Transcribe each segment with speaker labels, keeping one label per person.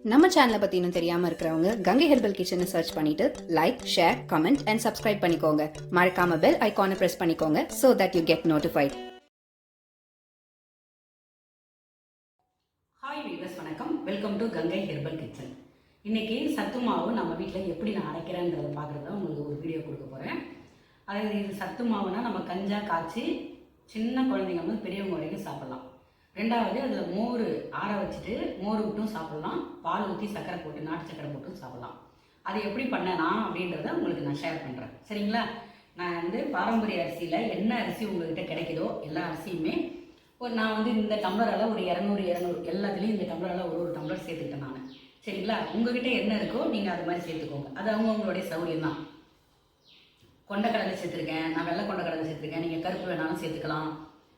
Speaker 1: நம்ம சேனலை பற்றி இன்னும் தெரியாமல் இருக்கிறவங்க கங்கை ஹெர்பல் கிச்சனை சர்ச் பண்ணிட்டு like, share, comment and subscribe பண்ணிக்கோங்க. மறக்காம பெல் ஐகானை பிரஸ் பண்ணிக்கோங்க so that you get notified.
Speaker 2: Hi viewers, வணக்கம். Welcome to Gangai herbal kitchen. இன்னைக்கு சத்து மாவு நம்ம வீட்டில் எப்படி நான் அரைக்கிறேன்றதை பார்க்குறத உங்களுக்கு ஒரு வீடியோ கொடுக்க போகிறேன். அதாவது இது சத்து மாவுனா நம்ம கஞ்சா காய்ச்சி சின்ன குழந்தைங்க வந்து பெரியவங்க வரைக்கும் சாப்பிட்லாம். ரெண்டாவது அதில் மோர் ஆற வச்சுட்டு மோர் விட்டும் சாப்பிட்லாம், பால் ஊற்றி சக்கரை போட்டு நாட்டு சக்கரை போட்டும் சாப்பிட்லாம். அது எப்படி பண்ணேனா அப்படின்றத உங்களுக்கு நான் ஷேர் பண்ணுறேன், சரிங்களா? நான் வந்து பாரம்பரிய அரிசியில் என்ன அரிசி உங்கள்கிட்ட கிடைக்குதோ எல்லா அரிசியுமே நான் வந்து இந்த டம்ளரால் ஒரு 200 எல்லாத்துலேயும் இந்த டம்ளரால் ஒரு டம்ளர் சேர்த்துக்கிட்டேன் நான், சரிங்களா? உங்ககிட்ட என்ன இருக்கோ நீங்கள் அது மாதிரி சேர்த்துக்கோங்க. அது அவங்கவுங்களுடைய சௌகரியம் தான். கொண்டக்கடலை சேர்த்துருக்கேன், நான் வெள்ளை கொண்டக்கடலை சேர்த்துருக்கேன், நீங்கள் கருப்பு வேணாலும் சேர்த்துக்கலாம்,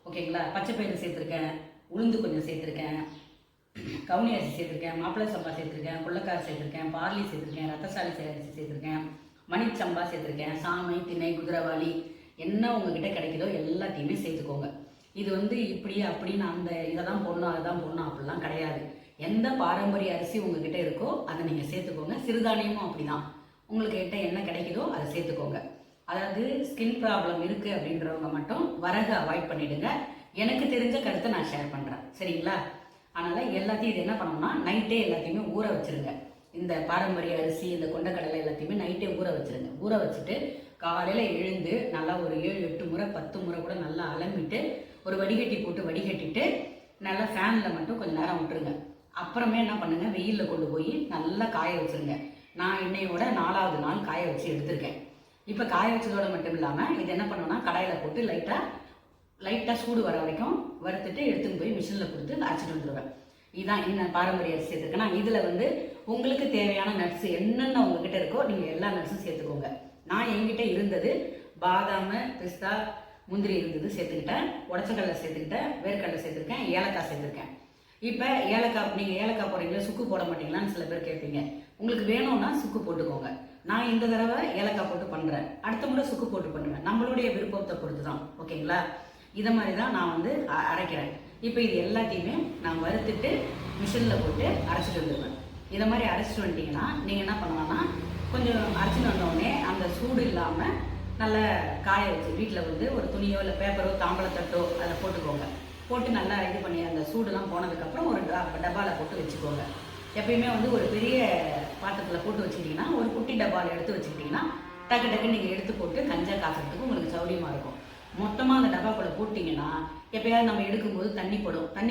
Speaker 2: ஓகேங்களா? பச்சை பயிறு சேர்த்துருக்கேன், உளுந்து கொஞ்சம் சேர்த்துருக்கேன், கவுனி அரிசி சேர்த்துருக்கேன், மாப்பிள்ளை சம்பா சேர்த்துருக்கேன், கொள்ளக்கார சேர்த்துருக்கேன், பார்லி சேர்த்துருக்கேன், ரத்தசாலி அரிசி சேர்த்துருக்கேன், மணிச்சம்பா சேர்த்துருக்கேன், சாமை, திணை, குதிரவாளி என்ன உங்ககிட்ட கிடைக்குதோ எல்லாத்தையுமே சேர்த்துக்கோங்க. இது வந்து இப்படி அப்படின்னு அந்த இதை தான் போடணும் அதை தான் போடணும் அப்படிலாம் கிடையாது. எந்த பாரம்பரிய அரிசி உங்ககிட்ட இருக்கோ அதை நீங்கள் சேர்த்துக்கோங்க. சிறுதானியமும் அப்படிதான், உங்களுக்கு கிட்ட என்ன கிடைக்குதோ அதை சேர்த்துக்கோங்க. அதாவது ஸ்கின் ப்ராப்ளம் இருக்குது அப்படின்றவங்க மட்டும் வரகு அவாய்ட் பண்ணிவிடுங்க. எனக்கு தெரிஞ்ச கருத்தை நான் ஷேர் பண்ணுறேன், சரிங்களா? அதனால் எல்லாத்தையும் இது என்ன பண்ணணும்னா நைட்டே எல்லாத்தையுமே ஊற வச்சுருங்க. இந்த பாரம்பரிய அரிசி, இந்த கொண்டக்கடலை எல்லாத்தையுமே நைட்டே ஊற வச்சுருங்க. ஊற வச்சுட்டு காலையில் எழுந்து நல்லா ஒரு 7-8 முறை 10 முறை கூட நல்லா அலம்பிட்டு ஒரு வடிகட்டி போட்டு வடிகட்டிட்டு நல்லா ஃபேனில் மட்டும் கொஞ்சம் நேரம் விட்டுருங்க. அப்புறமே என்ன பண்ணுங்கள், வெயிலில் கொண்டு போய் நல்லா காய வச்சுருங்க. நான் இன்னையோட 4வது நாள் காய வச்சு எடுத்திருக்கேன். இப்போ காய வச்சதோட மட்டும் இல்லாமல் இது என்ன பண்ணுவேன்னா கடாயில் போட்டு லைட்டாக சூடு வர வரைக்கும் வறுத்துட்டு எடுத்துன்னு போய் மிஷினில் கொடுத்து அரைச்சிட்டு வந்துடுவேன். இதுதான் என்ன பாரம்பரிய அரிசி சேர்த்துருக்கேன்னா இதில் வந்து உங்களுக்கு தேவையான நட்ஸ் என்னென்ன உங்ககிட்ட இருக்கோ நீங்கள் எல்லா நட்ஸும் சேர்த்துக்கோங்க. நான் என்கிட்ட இருந்தது பாதாம், பிஸ்தா, முந்திரி இருந்தது சேர்த்துக்கிட்டேன், உடச்சக்கடலை சேர்த்துக்கிட்டேன், வேர்க்கடலை சேர்த்துருக்கேன், ஏலக்காய் சேர்த்துருக்கேன். இப்போ ஏலக்காய் நீங்கள் ஏலக்காய் போடுறீங்களா, சுக்கு போட மாட்டீங்களான்னு சில பேர் கேட்பீங்க. உங்களுக்கு வேணும்னா சுக்கு போட்டுக்கோங்க. நான் இந்த தடவை ஏலக்காய் போட்டு பண்ணுறேன், அடுத்த முறை சுக்கு போட்டு பண்ணுவேன். நம்மளுடைய விருப்பத்தை பொறுத்து தான், ஓகேங்களா? இதை மாதிரி தான் நான் வந்து அரைக்கிறேன். இப்போ இது எல்லாத்தையுமே நான் வறுத்துட்டு மிஷினில் போட்டு அரைச்சிட்டு வந்துடுவேன். இதை மாதிரி அரைச்சிட்டு வந்துட்டிங்கன்னா நீங்கள் என்ன பண்ணலாம்னா கொஞ்சம் அரைச்சிட்டு வந்தோடனே அந்த சூடு இல்லாமல் நல்லா காய வச்சு வீட்டில் வந்து ஒரு துணியோ இல்லை பேப்பரோ தாம்பளத்தட்டோ அதை போட்டுக்கோங்க. போட்டு நல்லா இது பண்ணி அந்த சூடுலாம் போனதுக்கப்புறம் ஒரு டப்பாவில் போட்டு வச்சுக்கோங்க. எப்பயுமே வந்து ஒரு பெரிய பாத்திரத்தில் போட்டு வச்சுக்கிட்டிங்கன்னா ஒரு குட்டி டப்பாவில் எடுத்து வச்சுக்கிட்டிங்கன்னா டக்கு நீங்கள் எடுத்து போட்டு கஞ்சா காசுறதுக்கு உங்களுக்கு சௌரியமாக இருக்கும். மொத்தமாக அந்த டப்பாக்குள்ளே போட்டிங்கன்னா எப்பயாவது நம்ம எடுக்கும்போது தண்ணி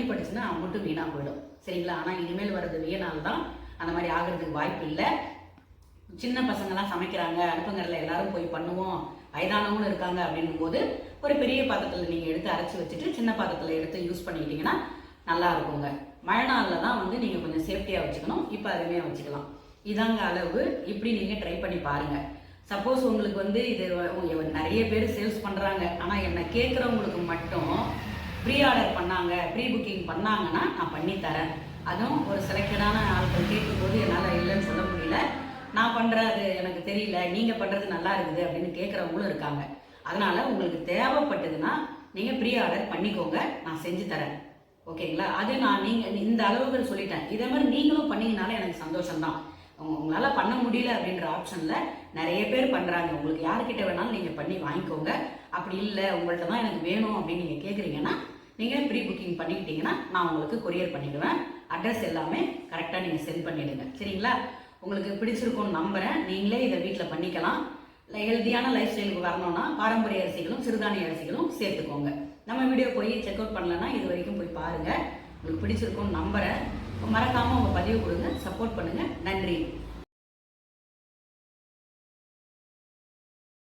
Speaker 2: பட்டுச்சுன்னா மட்டும் வீணாக போயிடும், சரிங்களா? ஆனால் இனிமேல் வர்றது வீணால் தான் அந்த மாதிரி ஆகிறதுக்கு வாய்ப்பு இல்லை. சின்ன பசங்கள்லாம் சமைக்கிறாங்க, அடுப்புங்கரில் எல்லாரும் போய் பண்ணுவோம், வயதானவங்களும் இருக்காங்க அப்படின்னும் போது ஒரு பெரிய பாத்திரத்தில் நீங்கள் எடுத்து அரைச்சி வச்சுட்டு சின்ன பாத்திரத்தில் எடுத்து யூஸ் பண்ணிக்கிட்டிங்கன்னா நல்லா இருக்குங்க. மழை நாளில் தான் வந்து நீங்கள் கொஞ்சம் சேஃப்டியாக வச்சுக்கணும். இப்போ அருமையாக வச்சுக்கலாம். இதாங்க அளவு. இப்படி நீங்கள் ட்ரை பண்ணி பாருங்கள். சப்போஸ் உங்களுக்கு வந்து இது நிறைய பேர் சேல்ஸ் பண்ணுறாங்க, ஆனால் என்னை கேட்குறவங்களுக்கு மட்டும் ப்ரீ ஆர்டர் பண்ணாங்க, ப்ரீ புக்கிங் பண்ணாங்கன்னா நான் பண்ணித்தரேன். அதுவும் ஒரு செலக்டடான ஆட்கள் கேட்கும்போது என்னால் இல்லைன்னு சொல்ல முடியல. நான் பண்ணுறது எனக்கு தெரியல, நீங்கள் பண்ணுறது நல்லா இருக்குது அப்படின்னு கேட்குறவங்களும் இருக்காங்க. அதனால் உங்களுக்கு தேவைப்பட்டதுன்னா நீங்கள் ப்ரீ ஆர்டர் பண்ணிக்கோங்க, நான் செஞ்சு தரேன், ஓகேங்களா? அது நான் நீங்கள் இந்த அளவுகள் சொல்லிட்டேன். இதே மாதிரி நீங்களும் பண்ணிங்கனாலே எனக்கு சந்தோஷம்தான். உங்களால் பண்ண முடியல அப்படின்ற ஆப்ஷனில் நிறைய பேர் பண்ணுறாங்க. உங்களுக்கு யார்கிட்ட வேணாலும் நீங்கள் பண்ணி வாங்கிக்கோங்க. அப்படி இல்லை உங்கள்கிட்ட தான் எனக்கு வேணும் அப்படின்னு நீங்கள் கேட்குறீங்கன்னா நீங்கள் ப்ரீ புக்கிங் பண்ணிக்கிட்டீங்கன்னா நான் உங்களுக்கு கொரியர் பண்ணிவிடுவேன். அட்ரஸ் எல்லாமே கரெக்டாக நீங்கள் சென்ட் பண்ணிவிடுங்க, சரிங்களா? உங்களுக்கு பிடிச்சிருக்கும்னு நம்புகிறேன். நீங்களே இதை வீட்டில் பண்ணிக்கலாம். ஹெல்த்தியான லைஃப் ஸ்டைலுக்கு வரணும்னா பாரம்பரிய அரிசிகளும் சிறுதானிய அரிசிகளும் சேர்த்துக்கோங்க. நம்ம வீடியோ போய் செக் அவுட் பண்ணலன்னா இது வரைக்கும் போய் பாருங்கள். உங்களுக்கு பிடிச்சிருக்கும்னு நம்புகிறேன். மறக்காமல் உங்கள் பதிவு கொடுங்க, சப்போர்ட் பண்ணுங்கள். நன்றி.